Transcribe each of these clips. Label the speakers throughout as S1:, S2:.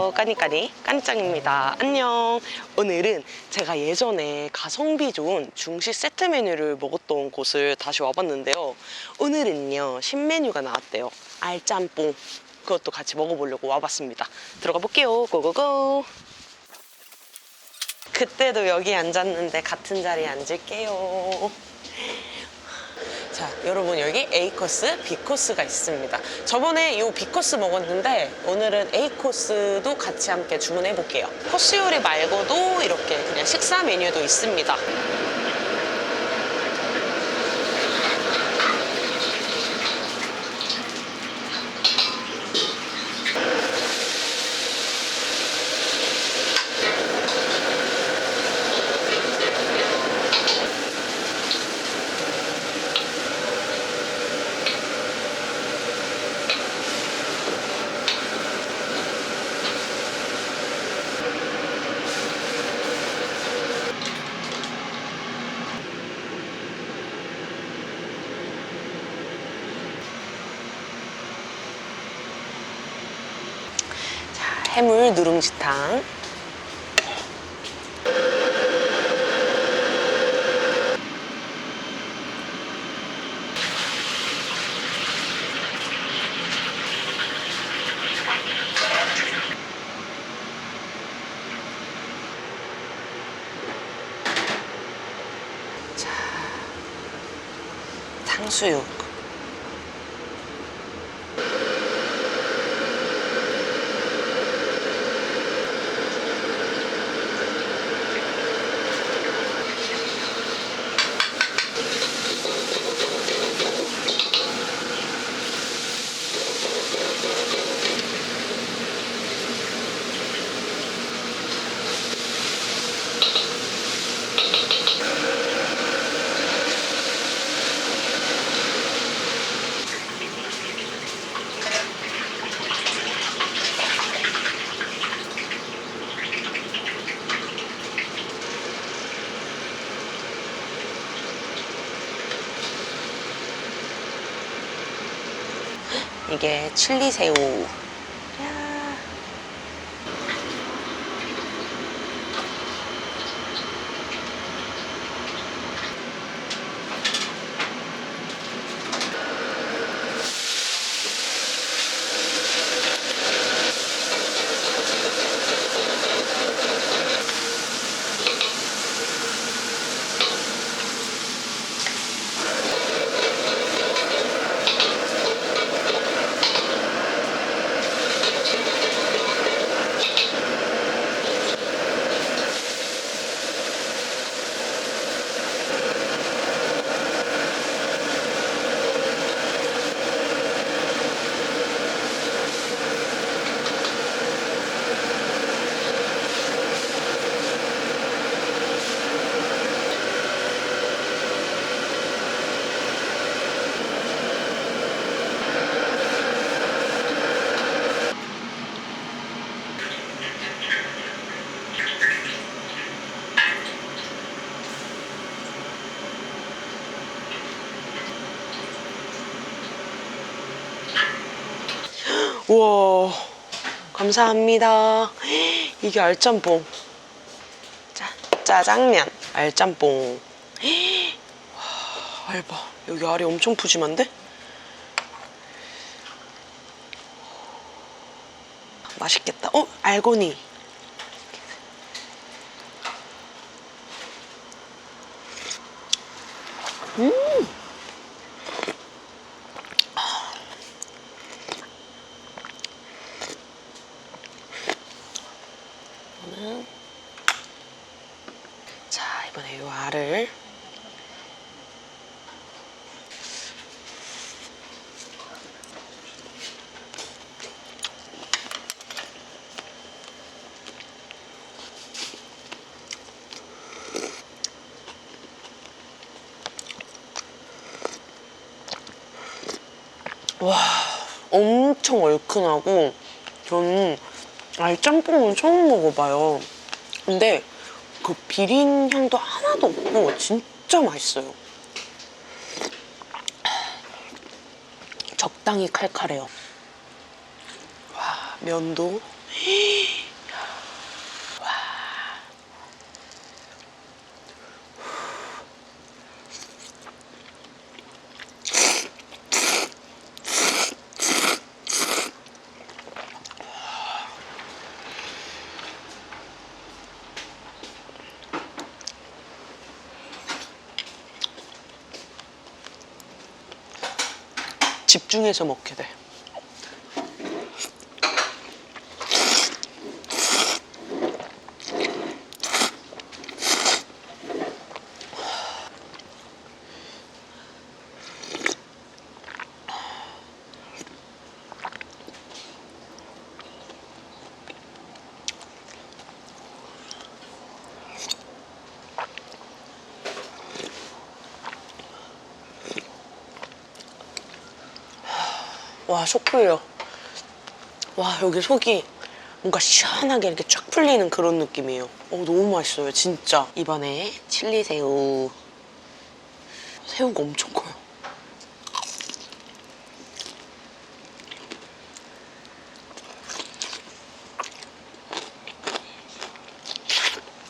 S1: 안녕하세요. 까니까니 까니짱입니다. 안녕. 오늘은 제가 예전에 가성비 좋은 중식 세트 메뉴를 먹었던 곳을 다시 와봤는데요. 오늘은요 신메뉴가 나왔대요. 알짬뽕. 그것도 같이 먹어보려고 와봤습니다. 들어가 볼게요. 고고고. 그때도 여기 앉았는데 같은 자리에 앉을게요. 자, 여러분 여기 A코스, B코스가 있습니다. 저번에 이 B코스 먹었는데 오늘은 A코스도 같이 함께 주문해 볼게요. 코스 요리 말고도 이렇게 그냥 식사 메뉴도 있습니다. 해물 누룽지탕, 자, 탕수육, 이게 칠리새우. 우와, 감사합니다. 이게 알짬뽕. 자, 짜장면, 알짬뽕. 와, 알바. 여기 알이 엄청 푸짐한데? 맛있겠다. 알고니. 자, 이번에 이 알을 와, 엄청 얼큰하고 저는 알짬뽕은 처음 먹어봐요. 근데 그 비린 향도 하나도 없고 진짜 맛있어요. 적당히 칼칼해요. 와, 면도 집중해서 먹게 돼. 와, 속 풀려. 와, 여기 속이 뭔가 시원하게 이렇게 쫙 풀리는 그런 느낌이에요. 너무 맛있어요, 진짜. 이번에 칠리새우. 새우가 엄청 커요.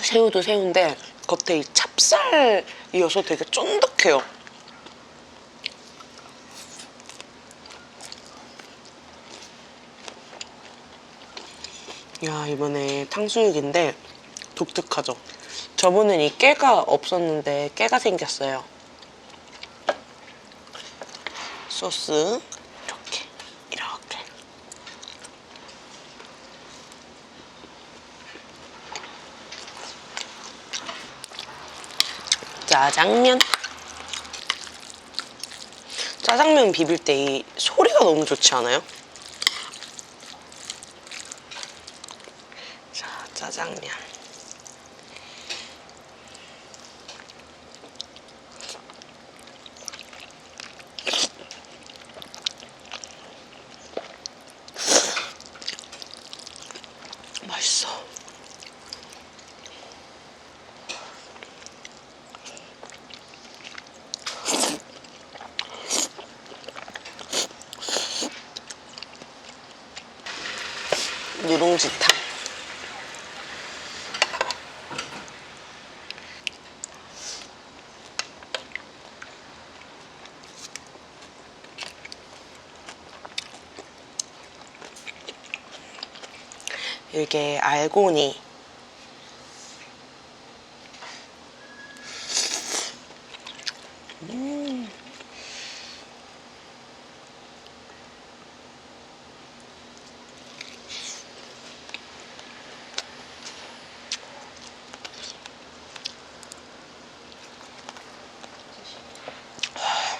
S1: 새우도 새우인데 겉에 이 찹쌀이어서 되게 쫀득해요. 야, 이번에 탕수육인데 독특하죠? 저번엔 이 깨가 없었는데 깨가 생겼어요. 소스 이렇게 짜장면. 짜장면 비빌 때 이 소리가 너무 좋지 않아요? 자, 짜장면. 맛있어. 누룽지탕. 이게 알고니.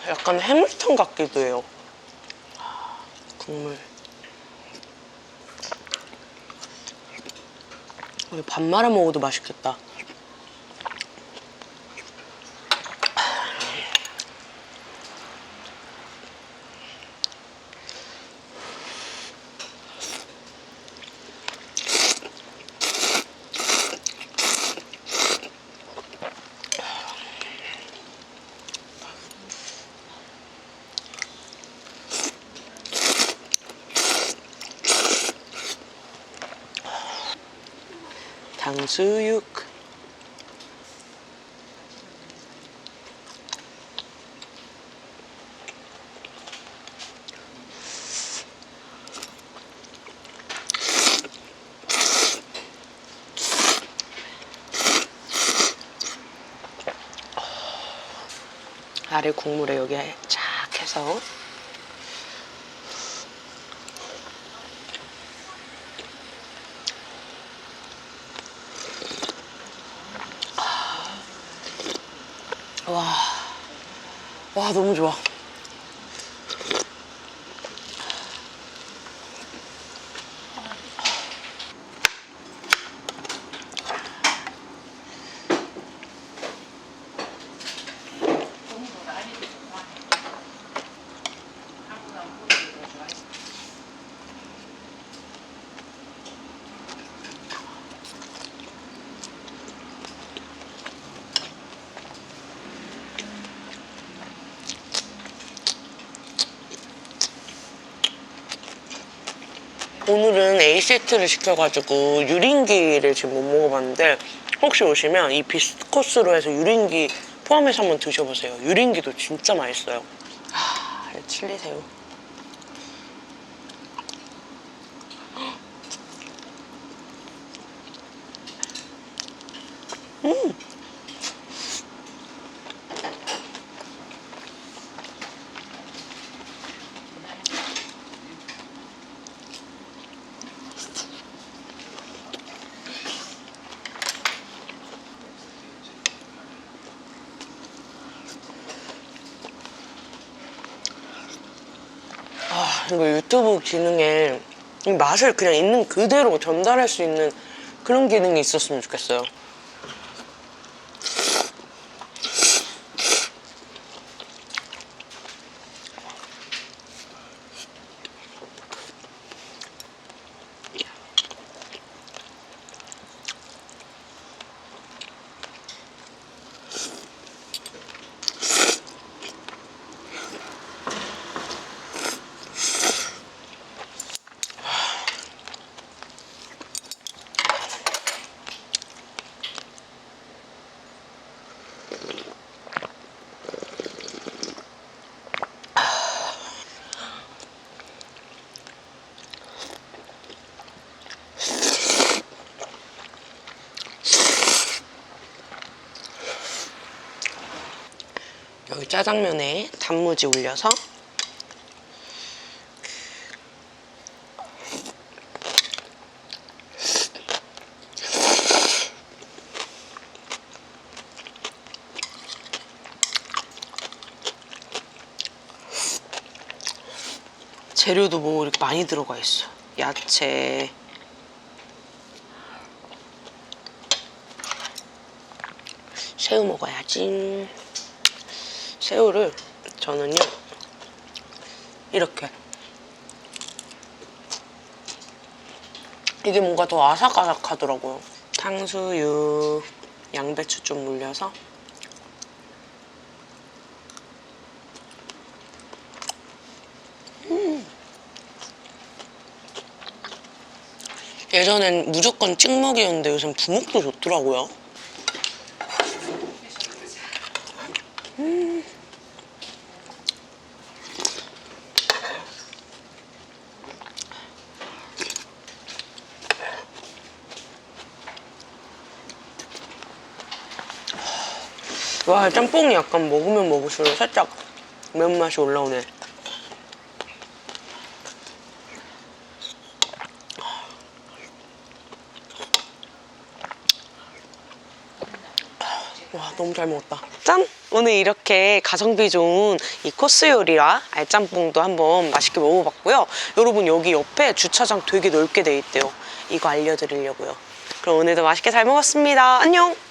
S1: 약간 해물탕 같기도 해요. 국물. 우리 밥 말아 먹어도 맛있겠다. 탕수육. 아래 국물에 여기에 쫙 해서 와, 너무 좋아. 오늘은 A세트를 시켜가지고 유린기를 지금 못 먹어봤는데 혹시 오시면 이 비코스로 해서 유린기 포함해서 한번 드셔보세요. 유린기도 진짜 맛있어요. 칠리새우. 이거 유튜브 기능에 이 맛을 그냥 있는 그대로 전달할 수 있는 그런 기능이 있었으면 좋겠어요. 여기 짜장면에 단무지 올려서 재료도 뭐 이렇게 많이 들어가 있어. 야채, 새우 먹어야지. 새우를 저는요 이렇게, 이게 뭔가 더 아삭아삭하더라고요. 탕수육, 양배추 좀 올려서 예전엔 무조건 찍먹이었는데 요즘 부먹도 좋더라고요. 와, 짬뽕이 약간 먹으면 먹을수록 살짝 매운맛이 올라오네. 와, 너무 잘 먹었다. 짠! 오늘 이렇게 가성비 좋은 이 코스 요리와 알짬뽕도 한번 맛있게 먹어봤고요. 여러분, 여기 옆에 주차장 되게 넓게 돼 있대요. 이거 알려드리려고요. 그럼 오늘도 맛있게 잘 먹었습니다. 안녕!